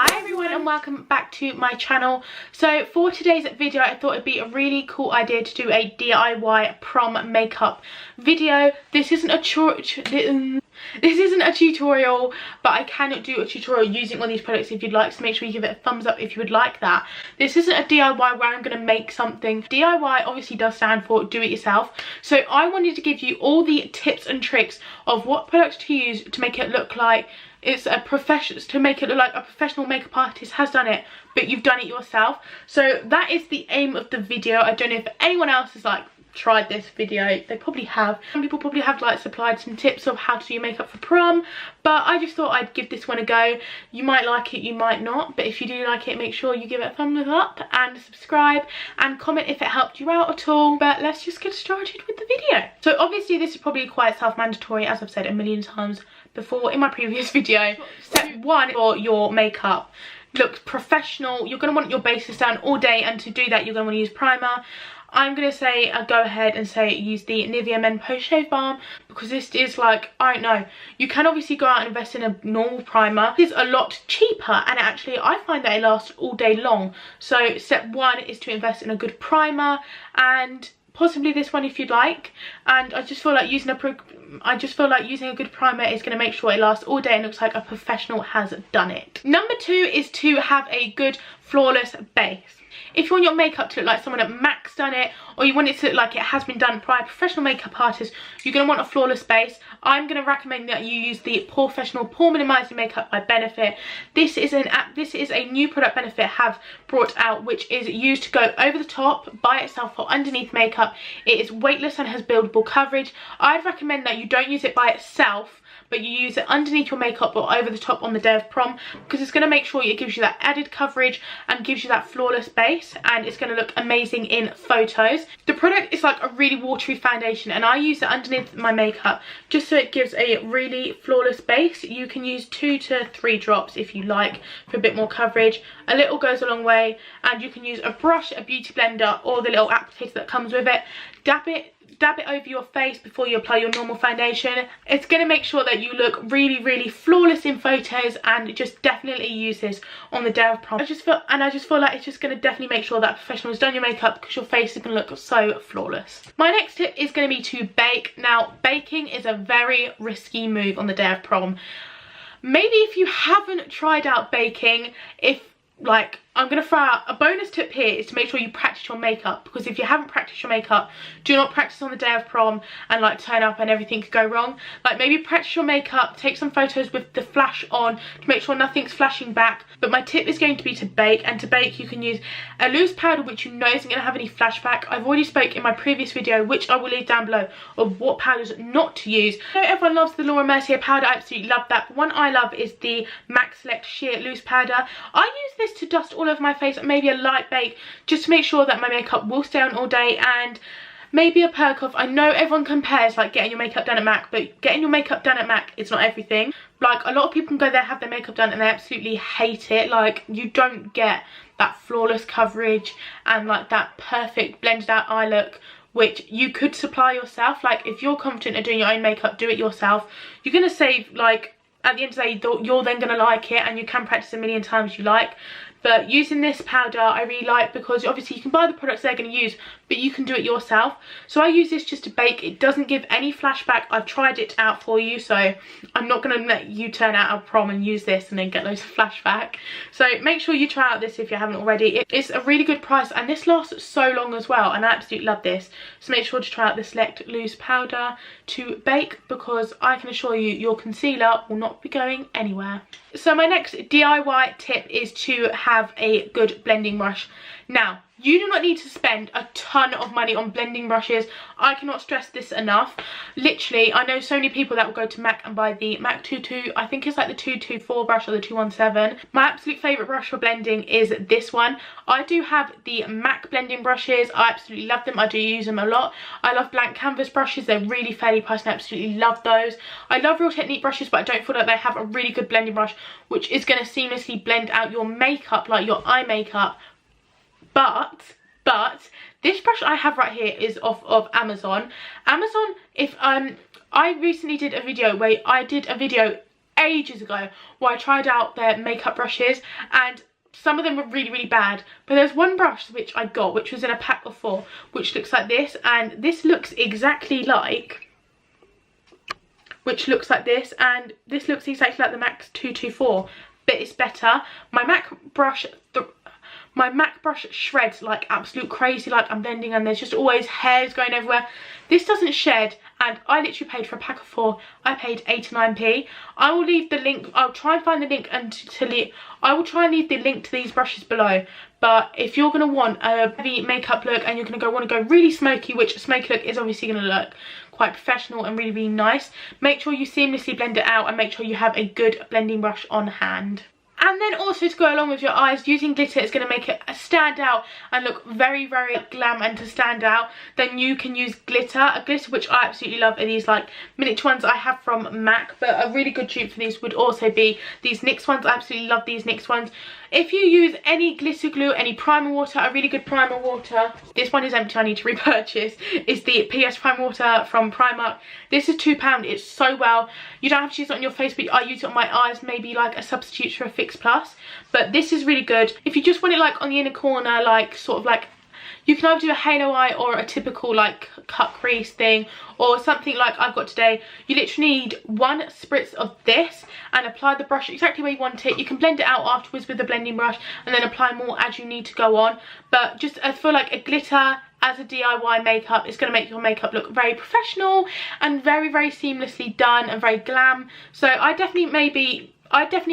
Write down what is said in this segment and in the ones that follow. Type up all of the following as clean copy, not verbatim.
Hi everyone and welcome back to my channel. So for today's video I thought it'd be a really cool idea to do a DIY prom makeup video. This isn't a tutorial, but I can do a tutorial using one of these products if you'd like, so make sure you give it a thumbs up if you would like that. This isn't a DIY where I'm going to make something. DIY obviously does stand for do it yourself, so I wanted to give you all the tips and tricks of what products to use to make it look like it's a professional makeup artist has done it, but you've done it yourself. So that is the aim of the video. I don't know if anyone else has like tried this video. They probably have. Some people probably have like supplied some tips of how to do makeup for prom, but I just thought I'd give this one a go. You might like it, you might not, but if you do like it, make sure you give it a thumbs up and subscribe and comment if it helped you out at all. But let's just get started with the video. So obviously this is probably quite self-mandatory, as I've said a million times before in my previous video. Step one for your makeup: look professional. You're going to want your bases down all day, and to do that you're going to want to use primer. I'm going to say go ahead and say use the Nivea Men Post Shave Balm, because this is like, I don't know, you can obviously go out and invest in a normal primer. It is a lot cheaper, and actually I find that it lasts all day long. So step one is to invest in a good primer, and possibly this one if you'd like. And I just feel like using a good primer is going to make sure it lasts all day and looks like a professional has done it. Number two is to have a good flawless base. If you want your makeup to look like someone at MAC's done it, or you want it to look like it has been done by a professional makeup artist, you're going to want a flawless base. I'm going to recommend that you use the Professional Pore Minimizing Makeup by Benefit. This is a new product Benefit have brought out, which is used to go over the top by itself or underneath makeup. It is weightless and has buildable coverage. I'd recommend that you don't use it by itself, but you use it underneath your makeup or over the top on the day of prom, because it's going to make sure it gives you that added coverage and gives you that flawless base, and it's going to look amazing in photos. The product is like a really watery foundation, and I use it underneath my makeup just so it gives a really flawless base. You can use 2 to 3 drops if you like for a bit more coverage. A little goes a long way, and you can use a brush, a beauty blender, or the little applicator that comes with it. Dab it over your face before you apply your normal foundation. It's going to make sure that you look really, really flawless in photos, and just definitely use this on the day of prom. I just feel like it's just going to definitely make sure that a professional has done your makeup, because your face is going to look so flawless. My next tip is going to be to bake. Now, baking is a very risky move on the day of prom. Maybe if you haven't tried out baking, I'm going to throw out a bonus tip here, is to make sure you practice your makeup, because if you haven't practiced your makeup, do not practice on the day of prom and like turn up and everything could go wrong. Like, maybe practice your makeup, take some photos with the flash on to make sure nothing's flashing back. But my tip is going to be to bake, and to bake you can use a loose powder which you know isn't going to have any flashback. I've already spoke in my previous video, which I will leave down below, of what powders not to use. I know everyone loves the Laura Mercier powder, I absolutely love that. But one I love is the MAC Select Sheer Loose Powder. I use this to dust all over my face, and maybe a light bake just to make sure that my makeup will stay on all day, and maybe a perk off. I know everyone compares like getting your makeup done at MAC, but getting your makeup done at MAC is not everything. Like, a lot of people can go there, have their makeup done, and they absolutely hate it. Like, you don't get that flawless coverage and like that perfect blended out eye look, which you could supply yourself. Like, if you're confident in doing your own makeup, do it yourself. You're gonna save, like, at the end of the day, you're then gonna like it, and you can practice a million times you like. But using this powder I really like, because obviously you can buy the products they're going to use, but you can do it yourself. So I use this just to bake. It doesn't give any flashback. I've tried it out for you, so I'm not going to let you turn out of prom and use this and then get loads of flashback. So make sure you try out this if you haven't already. It's a really good price, and this lasts so long as well, and I absolutely love this. So make sure to try out the Select Loose Powder to bake, because I can assure you your concealer will not be going anywhere. So my next DIY tip is to have a good blending brush. Now, you do not need to spend a ton of money on blending brushes. I cannot stress this enough. Literally, I know so many people that will go to MAC and buy the MAC 22, I think it's like the 224 brush or the 217. My absolute favourite brush for blending is this one. I do have the MAC blending brushes. I absolutely love them. I do use them a lot. I love blank canvas brushes. They're really fairly priced, and I absolutely love those. I love Real Technique brushes, but I don't feel like they have a really good blending brush which is going to seamlessly blend out your makeup, like your eye makeup. But this brush I have right here is off of Amazon. If I recently did a video where I did a video ages ago where I tried out their makeup brushes, and some of them were really, really bad. But there's one brush which I got, which was in a pack of 4, which looks like this, and this looks exactly like, which looks like this, and this looks exactly like the MAC 224, but it's better. My MAC brush shreds like absolute crazy, like I'm blending and there's just always hairs going everywhere. This doesn't shed, and I literally paid for a pack of 4. I paid 89p. I will leave the link. I'll try and find the link, and I will try and leave the link to these brushes below. But if you're going to want a heavy makeup look and you're going to want to go really smoky, which smoky look is obviously going to look quite professional and really, really nice, make sure you seamlessly blend it out and make sure you have a good blending brush on hand. And then also, to go along with your eyes, using glitter is going to make it stand out and look very, very glam. And to stand out, then you can use glitter. A glitter which I absolutely love are these like miniature ones I have from MAC. But a really good dupe for these would also be these NYX ones. I absolutely love these NYX ones. If you use any glitter glue, any primer water, a really good primer water, this one is empty, I need to repurchase, is the PS Primer Water from Primark. This is £2, it's so well. You don't have to use it on your face, but I use it on my eyes, maybe like a substitute for a Fix Plus. But this is really good. If you just want it like on the inner corner, like sort of like, you can either do a halo eye or a typical like cut crease thing, or something like I've got today. You literally need 1 spritz of this and apply the brush exactly where you want it. You can blend it out afterwards with the blending brush and then apply more as you need to go on. But just I feel like a glitter as a DIY makeup is going to make your makeup look very professional and very, very seamlessly done and very glam. So I definitely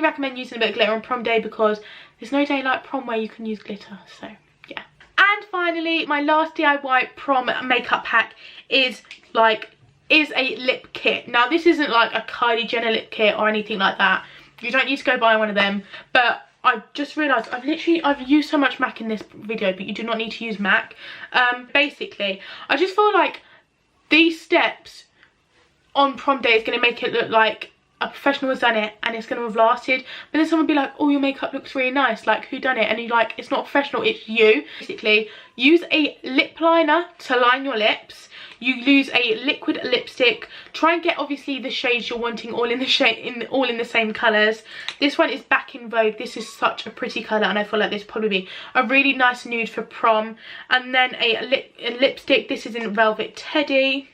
recommend using a bit of glitter on prom day, because there's no day like prom where you can use glitter. So yeah. And finally, my last DIY prom makeup pack is a lip kit. Now this isn't like a Kylie Jenner lip kit or anything like that. You don't need to go buy one of them. But I've just realised I've used so much MAC in this video, but you do not need to use MAC. Basically, I just feel like these steps on prom day is going to make it look like a professional has done it and it's going to have lasted. But then someone will be like, oh, your makeup looks really nice, like who done it? And you're like, it's not professional, it's you. Basically, use a lip liner to line your lips. You use a liquid lipstick. Try and get obviously the shades you're wanting all in the same colours. This one is back in vogue. This is such a pretty colour, and I feel like this would probably be a really nice nude for prom. And then a lipstick. This is in Velvet Teddy.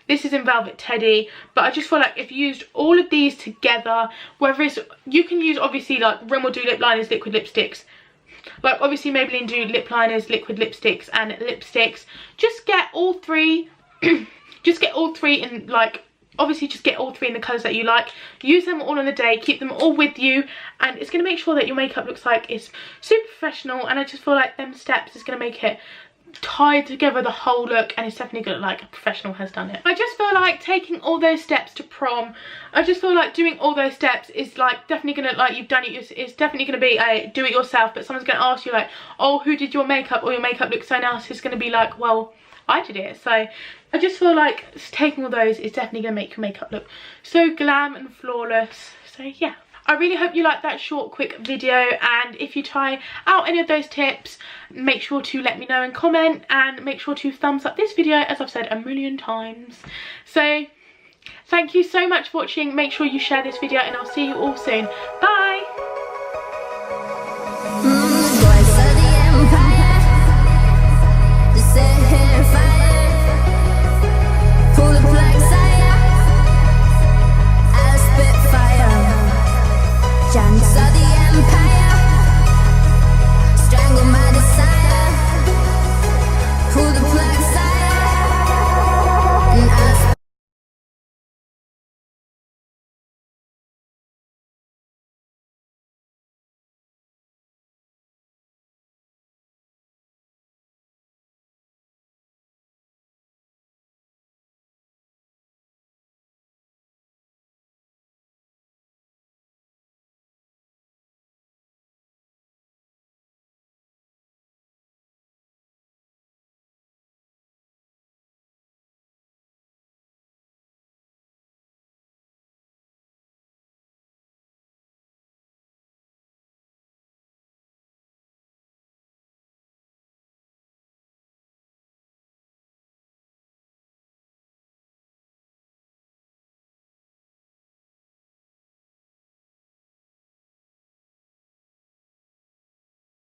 This is in Velvet Teddy, but I just feel like if you used all of these together, whether it's, you can use obviously like Rimmel do lip liners, liquid lipsticks, like obviously Maybelline do lip liners, liquid lipsticks and lipsticks. Just get all 3, just get all 3 in like, obviously just get all 3 in the colours that you like. Use them all on the day, keep them all with you, and it's going to make sure that your makeup looks like it's super professional. And I just feel like them steps is going to make it tied together the whole look, and it's definitely good, like a professional has done it. I just feel like taking all those steps to prom, I just feel like doing all those steps is like definitely gonna, like you've done it, it's definitely gonna be a do it yourself. But someone's gonna ask you like, oh, who did your makeup, or your makeup looks so nice. It's gonna be like, well, I did it. So I just feel like taking all those is definitely gonna make your makeup look so glam and flawless. So yeah, I really hope you liked that short quick video, and if you try out any of those tips, make sure to let me know and comment, and make sure to thumbs up this video, as I've said a million times. So thank you so much for watching. Make sure you share this video, and I'll see you all soon. Bye.